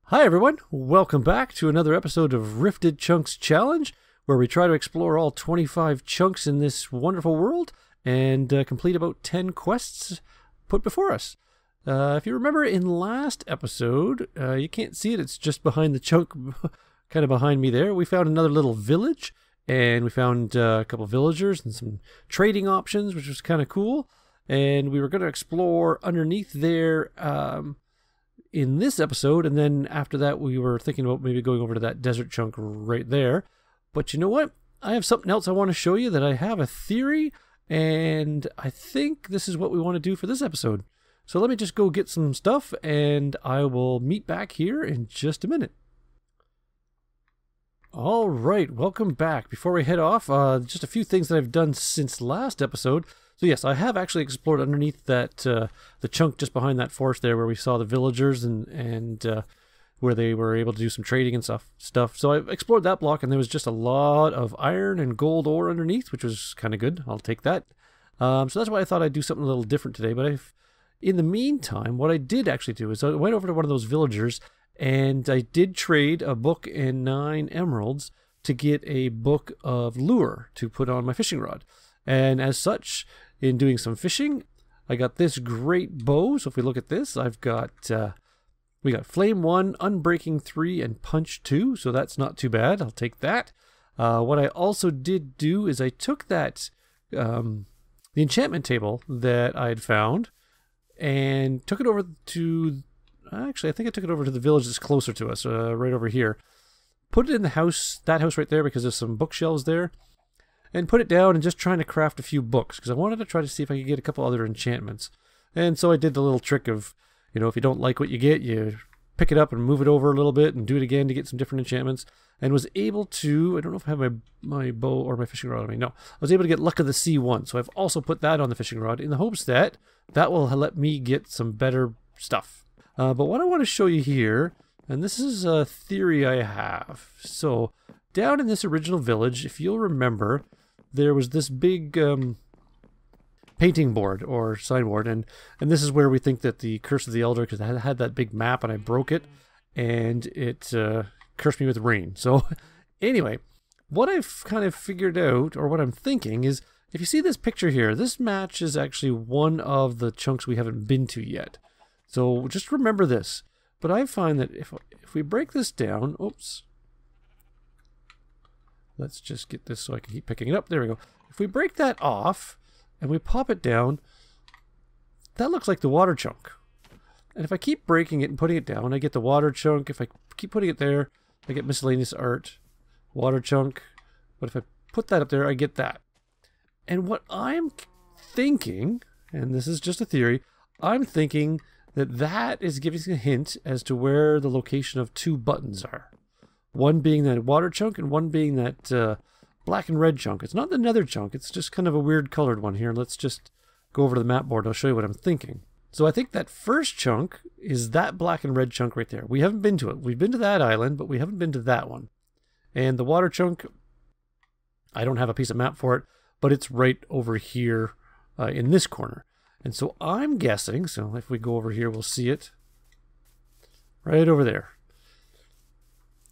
Hi everyone, welcome back to another episode of Rifted Chunks Challenge, where we try to explore all 25 chunks in this wonderful world and complete about 10 quests put before us. If you remember in last episode, you can't see it, it's just behind the chunk, kind of behind me there. We found another little village, and we found a couple villagers and some trading options, which was kind of cool. And we were going to explore underneath there in this episode, and then after that we were thinking about maybe going over to that desert chunk right there. But you know what? I have something else I want to show you, that I have a theory, and I think this is what we want to do for this episode. So let me just go get some stuff, and I will meet back here in just a minute. All right, welcome back. Before we head off, just a few things that I've done since last episode. So yes, I have actually explored underneath that the chunk just behind that forest there, where we saw the villagers and where they were able to do some trading and stuff. So I explored that block, and there was just a lot of iron and gold ore underneath, which was kind of good. I'll take that. So that's why I thought I'd do something a little different today. But in the meantime, what I did actually do is I went over to one of those villagers, and I did trade a book and 9 emeralds to get a book of lure to put on my fishing rod. And as such, in doing some fishing, I got this great bow. So if we look at this, I've got we got Flame 1, Unbreaking 3, and Punch 2. So that's not too bad. I'll take that. What I also did do is I took that the enchantment table that I had found and took it over to, actually I think I took it over to the village that's closer to us, right over here. Put it in the house, that house right there, because there's some bookshelves there. And put it down and just trying to craft a few books, because I wanted to try to see if I could get a couple other enchantments. And so I did the little trick of, you know, if you don't like what you get, you pick it up and move it over a little bit and do it again to get some different enchantments. And was able to, I don't know if I have my bow or my fishing rod on me. No, I was able to get Luck of the Sea 1. So I've also put that on the fishing rod in the hopes that that will let me get some better stuff. But what I want to show you here, and this is a theory I have. So down in this original village, if you'll remember, there was this big painting board or signboard, and this is where we think that the Curse of the Elder, because I had that big map and I broke it, and it cursed me with rain. So anyway, what I've kind of figured out, or what I'm thinking, is if you see this picture here, this match is actually one of the chunks we haven't been to yet. So just remember this. But I find that if we break this down, oops. Let's just get this so I can keep picking it up. There we go. If we break that off and we pop it down, that looks like the water chunk. And if I keep breaking it and putting it down, I get the water chunk. If I keep putting it there, I get miscellaneous art, water chunk. But if I put that up there, I get that. And what I'm thinking, and this is just a theory, I'm thinking that that is giving us a hint as to where the location of 2 buttons are. One being that water chunk and one being that black and red chunk. It's not the nether chunk. It's just kind of a weird colored one here. Let's just go over to the map board. I'll show you what I'm thinking. So I think that first chunk is that black and red chunk right there. We haven't been to it. We've been to that island, but we haven't been to that one. And the water chunk, I don't have a piece of map for it, but it's right over here in this corner. And so I'm guessing, so if we go over here, we'll see it right over there.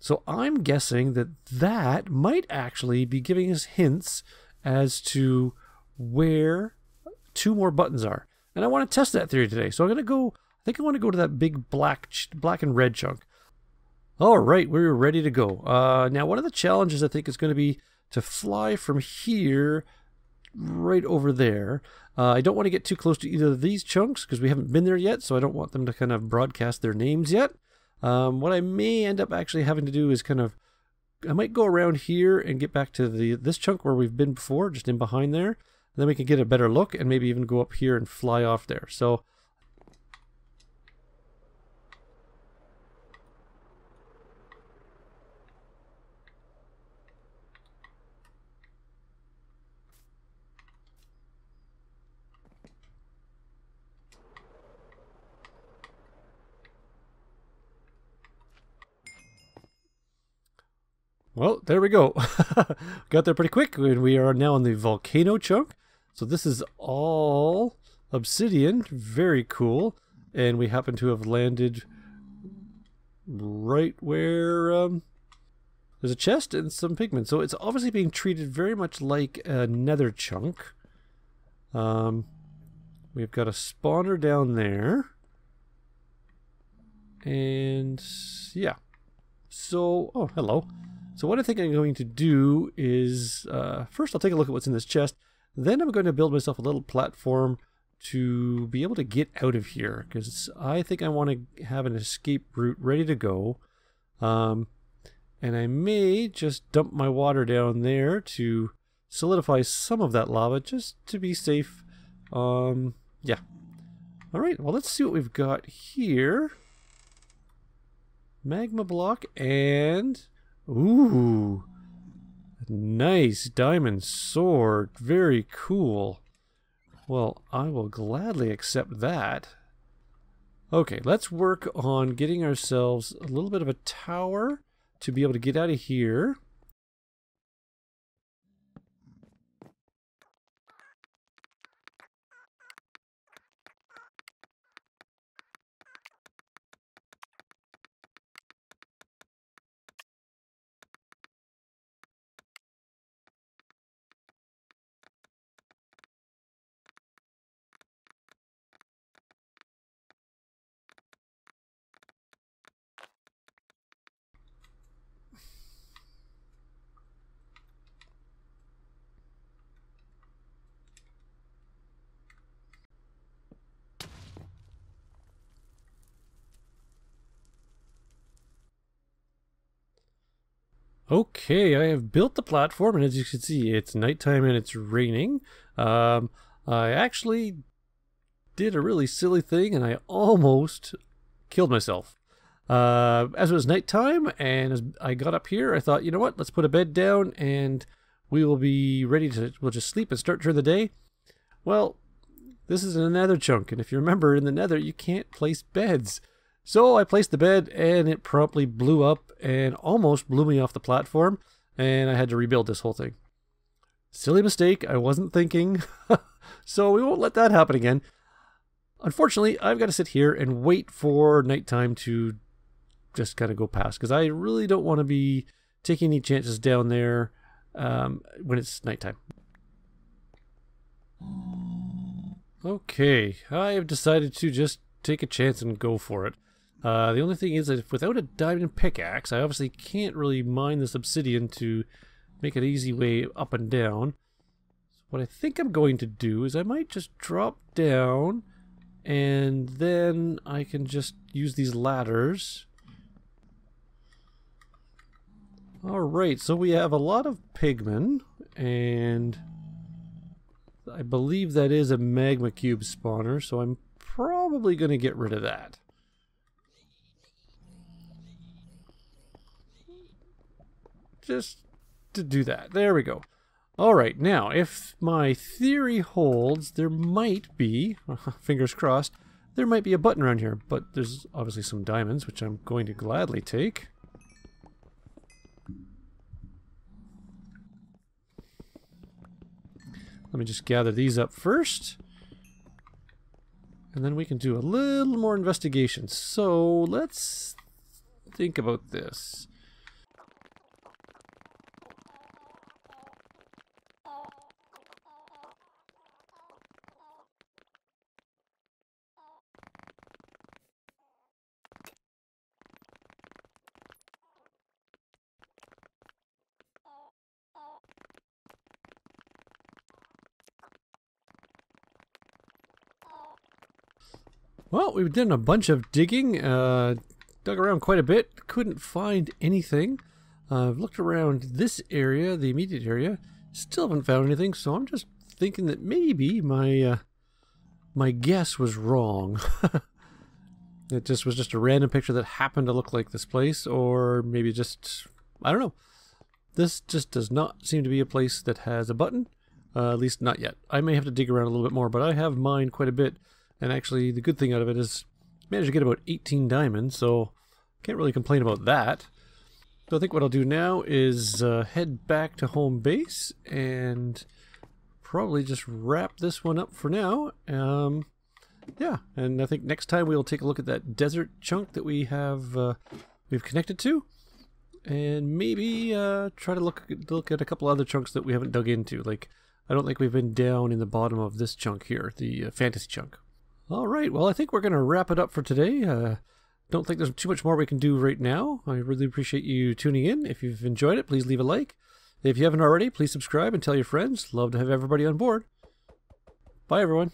So I'm guessing that that might actually be giving us hints as to where 2 more buttons are. And I want to test that theory today. So I'm going to go, I think I want to go to that big black and red chunk. All right, we're ready to go. Now, one of the challenges I think is going to be to fly from here right over there. I don't want to get too close to either of these chunks because we haven't been there yet, so I don't want them to kind of broadcast their names yet. What I may end up actually having to do is kind of, I might go around here and get back to this chunk where we've been before, just in behind there. And then we can get a better look and maybe even go up here and fly off there. So well, there we go. Got there pretty quick, and we are now on the volcano chunk. So this is all obsidian, very cool. And we happen to have landed right where there's a chest and some pigment. So it's obviously being treated very much like a nether chunk. We've got a spawner down there. And yeah. So, oh, hello. So what I think I'm going to do is, first I'll take a look at what's in this chest. Then I'm going to build myself a little platform to be able to get out of here, because I think I want to have an escape route ready to go. And I may just dump my water down there to solidify some of that lava just to be safe. Yeah. Alright, well, let's see what we've got here. Magma block and... Ooh! Nice diamond sword. Very cool. Well, I will gladly accept that. Okay, let's work on getting ourselves a little bit of a tower to be able to get out of here. Okay, I have built the platform, and as you can see, it's nighttime and it's raining. I actually did a really silly thing, and I almost killed myself. As it was nighttime, and as I got up here, I thought, you know what, let's put a bed down, and we will be ready to, we'll just sleep and start during the day. Well, this is a nether chunk, and if you remember, in the nether, you can't place beds. So I placed the bed, and it promptly blew up and almost blew me off the platform, and I had to rebuild this whole thing. Silly mistake, I wasn't thinking. So we won't let that happen again. Unfortunately, I've got to sit here and wait for nighttime to just kind of go past, because I really don't want to be taking any chances down there when it's nighttime. Okay, I have decided to just take a chance and go for it. The only thing is that if without a diamond pickaxe, I obviously can't really mine this obsidian to make an easy way up and down. So what I think I'm going to do is I might just drop down, and then I can just use these ladders. Alright, so we have a lot of pigmen, and I believe that is a magma cube spawner, so I'm probably going to get rid of that. Just to do that. There we go. Alright, now, if my theory holds, there might be, fingers crossed, there might be a button around here, but there's obviously some diamonds, which I'm going to gladly take. Let me just gather these up first. And then we can do a little more investigation. So let's think about this. Well, we've done a bunch of digging, dug around quite a bit, couldn't find anything. I've looked around this area, the immediate area, still haven't found anything, so I'm just thinking that maybe my guess was wrong. It just was just a random picture that happened to look like this place, or maybe just, I don't know. This just does not seem to be a place that has a button, at least not yet. I may have to dig around a little bit more, but I have mined quite a bit. And actually, the good thing out of it is I managed to get about 18 diamonds, so can't really complain about that. So I think what I'll do now is head back to home base and probably just wrap this one up for now. Yeah, and I think next time we'll take a look at that desert chunk that we have we've connected to, and maybe try to look at a couple other chunks that we haven't dug into. Like, I don't think we've been down in the bottom of this chunk here, the fantasy chunk. All right, well, I think we're going to wrap it up for today. Don't think there's too much more we can do right now. I really appreciate you tuning in. If you've enjoyed it, please leave a like. If you haven't already, please subscribe and tell your friends. Love to have everybody on board. Bye, everyone.